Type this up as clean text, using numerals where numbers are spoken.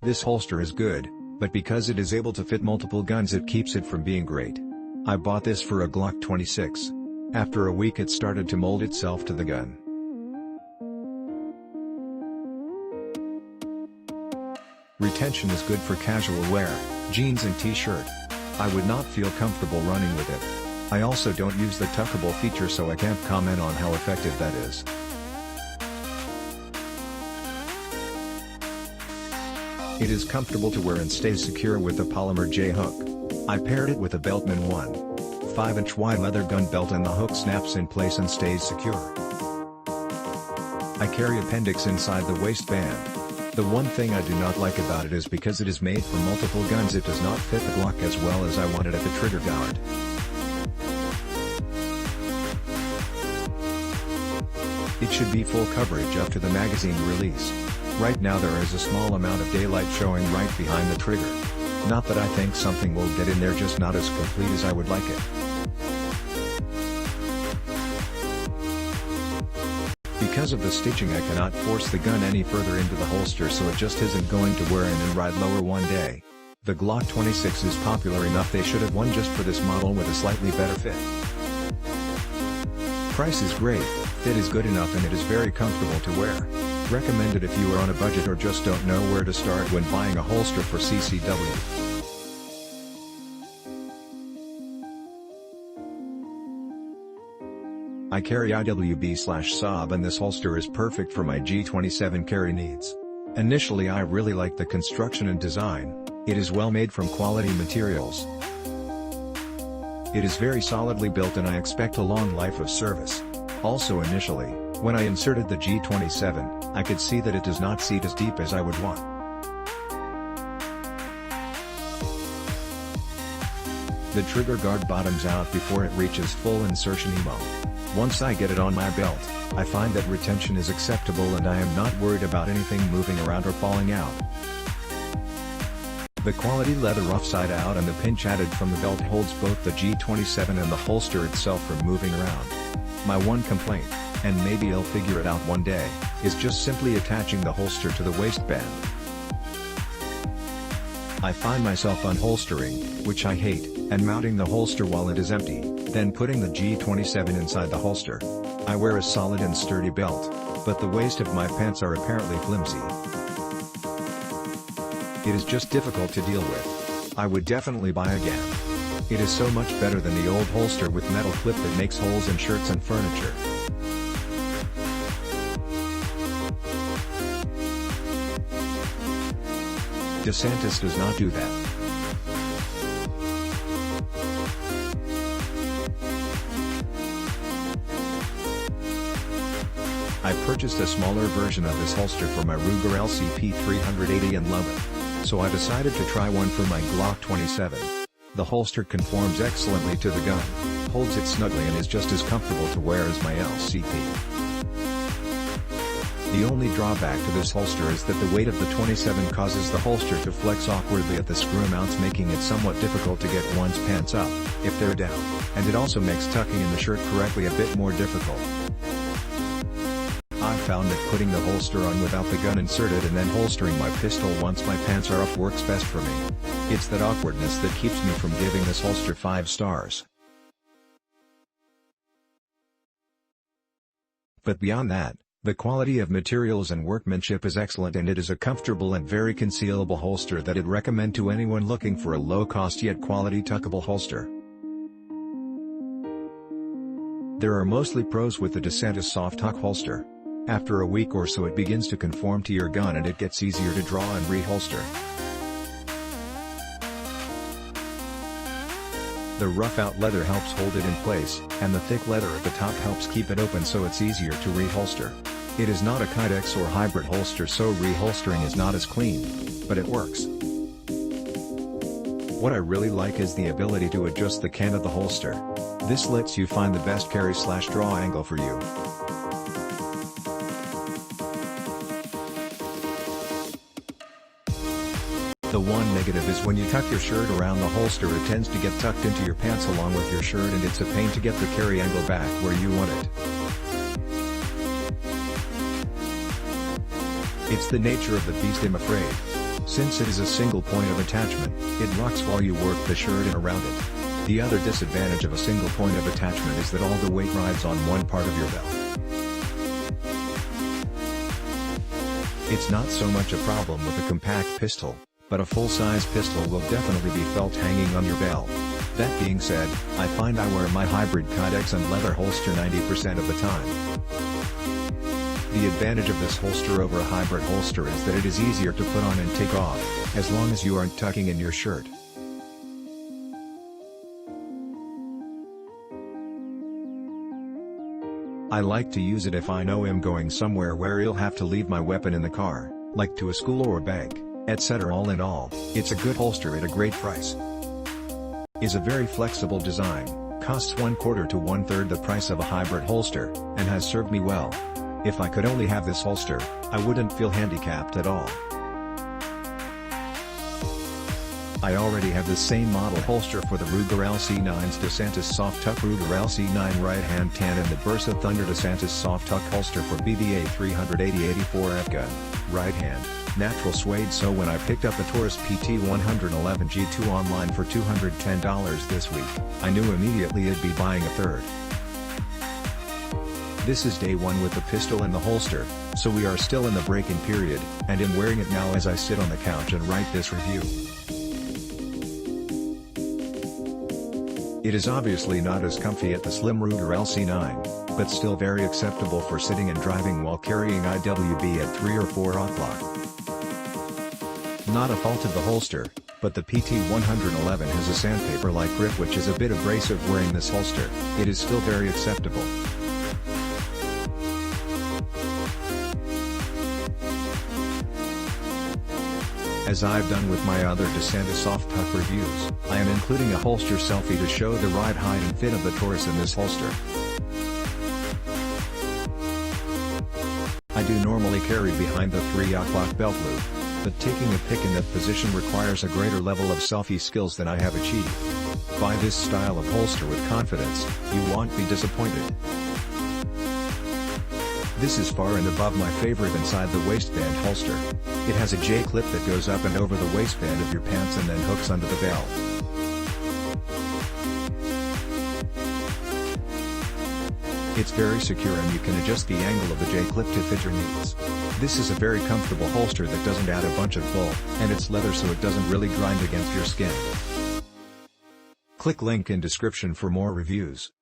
This holster is good, but because it is able to fit multiple guns it keeps it from being great. I bought this for a Glock 26. After a week it started to mold itself to the gun. Retention is good for casual wear, jeans and t-shirt. I would not feel comfortable running with it. I also don't use the tuckable feature, so I can't comment on how effective that is. It is comfortable to wear and stays secure with a polymer J-hook. I paired it with a Beltman 1.5-inch wide leather gun belt and the hook snaps in place and stays secure. I carry appendix inside the waistband. The one thing I do not like about it is because it is made for multiple guns it does not fit the Glock as well as I want it at the trigger guard. It should be full coverage up to the magazine release. Right now there is a small amount of daylight showing right behind the trigger. Not that I think something will get in there, just not as complete as I would like it. Because of the stitching I cannot force the gun any further into the holster, so it just isn't going to wear in and ride lower one day. The Glock 26 is popular enough, they should have one just for this model with a slightly better fit. Price is great, fit is good enough, and it is very comfortable to wear. Recommended if you are on a budget or just don't know where to start when buying a holster for CCW. I carry IWB/Sob and this holster is perfect for my G27 carry needs. Initially I really liked the construction and design. It is well made from quality materials. It is very solidly built and I expect a long life of service. Also initially, when I inserted the G27, I could see that it does not seat as deep as I would want. The trigger guard bottoms out before it reaches full insertion emo. Once I get it on my belt, I find that retention is acceptable and I am not worried about anything moving around or falling out. The quality leather rough side out and the pinch added from the belt holds both the G27 and the holster itself from moving around. My one complaint, and maybe I'll figure it out one day, is just simply attaching the holster to the waistband. I find myself unholstering, which I hate, and mounting the holster while it is empty, then putting the G27 inside the holster. I wear a solid and sturdy belt, but the waist of my pants are apparently flimsy. It is just difficult to deal with. I would definitely buy again. It is so much better than the old holster with metal clip that makes holes in shirts and furniture. DeSantis does not do that. I purchased a smaller version of this holster for my Ruger LCP380 and love it. So I decided to try one for my Glock 27. The holster conforms excellently to the gun, holds it snugly and is just as comfortable to wear as my LCP. The only drawback to this holster is that the weight of the 27 causes the holster to flex awkwardly at the screw mounts, making it somewhat difficult to get one's pants up, if they're down, and it also makes tucking in the shirt correctly a bit more difficult. I found that putting the holster on without the gun inserted and then holstering my pistol once my pants are up works best for me. It's that awkwardness that keeps me from giving this holster 5 stars. But beyond that, the quality of materials and workmanship is excellent and it is a comfortable and very concealable holster that I'd recommend to anyone looking for a low-cost yet quality tuckable holster. There are mostly pros with the DeSantis Sof-Tuck holster. After a week or so it begins to conform to your gun and it gets easier to draw and reholster. The rough-out leather helps hold it in place, and the thick leather at the top helps keep it open so it's easier to reholster. It is not a kydex or hybrid holster, so reholstering is not as clean, but it works. What I really like is the ability to adjust the cant of the holster. This lets you find the best carry/draw angle for you. The one negative is when you tuck your shirt around the holster it tends to get tucked into your pants along with your shirt and it's a pain to get the carry angle back where you want it. It's the nature of the beast, I'm afraid. Since it is a single point of attachment, it locks while you work the shirt and around it. The other disadvantage of a single point of attachment is that all the weight rides on one part of your belt. It's not so much a problem with a compact pistol, but a full-size pistol will definitely be felt hanging on your belt. That being said, I find I wear my hybrid kydex and leather holster 90% of the time. The advantage of this holster over a hybrid holster is that it is easier to put on and take off, as long as you aren't tucking in your shirt. I like to use it if I know I'm going somewhere where I'll have to leave my weapon in the car, like to a school or a bank, etc. All in all, it's a good holster at a great price. Is a very flexible design, costs 1/4 to 1/3 the price of a hybrid holster, and has served me well. If I could only have this holster, I wouldn't feel handicapped at all. I already have the same model holster for the Ruger LC9's DeSantis Sof-Tuck Ruger LC9 right-hand tan and the Bursa Thunder DeSantis Sof-Tuck holster for BBA 380-84 F-gun, right-hand, natural suede. So when I picked up the Taurus PT111 G2 online for $210 this week, I knew immediately I'd be buying a third. This is day one with the pistol and the holster, so we are still in the break-in period, and I'm wearing it now as I sit on the couch and write this review. It is obviously not as comfy as the slim Ruger LC9, but still very acceptable for sitting and driving while carrying IWB at 3 or 4 o'clock. Not a fault of the holster, but the PT111 has a sandpaper-like grip which is a bit abrasive wearing this holster. It is still very acceptable. As I've done with my other DeSantis Sof-Tuck reviews, I am including a holster selfie to show the ride height and fit of the Taurus in this holster. I do normally carry behind the 3 o'clock belt loop, but taking a pick in that position requires a greater level of selfie skills than I have achieved. Buy this style of holster with confidence, you won't be disappointed. This is far and above my favorite inside the waistband holster. It has a J-clip that goes up and over the waistband of your pants and then hooks under the belt. It's very secure and you can adjust the angle of the J-clip to fit your needs. This is a very comfortable holster that doesn't add a bunch of bulk, and it's leather so it doesn't really grind against your skin. Click link in description for more reviews.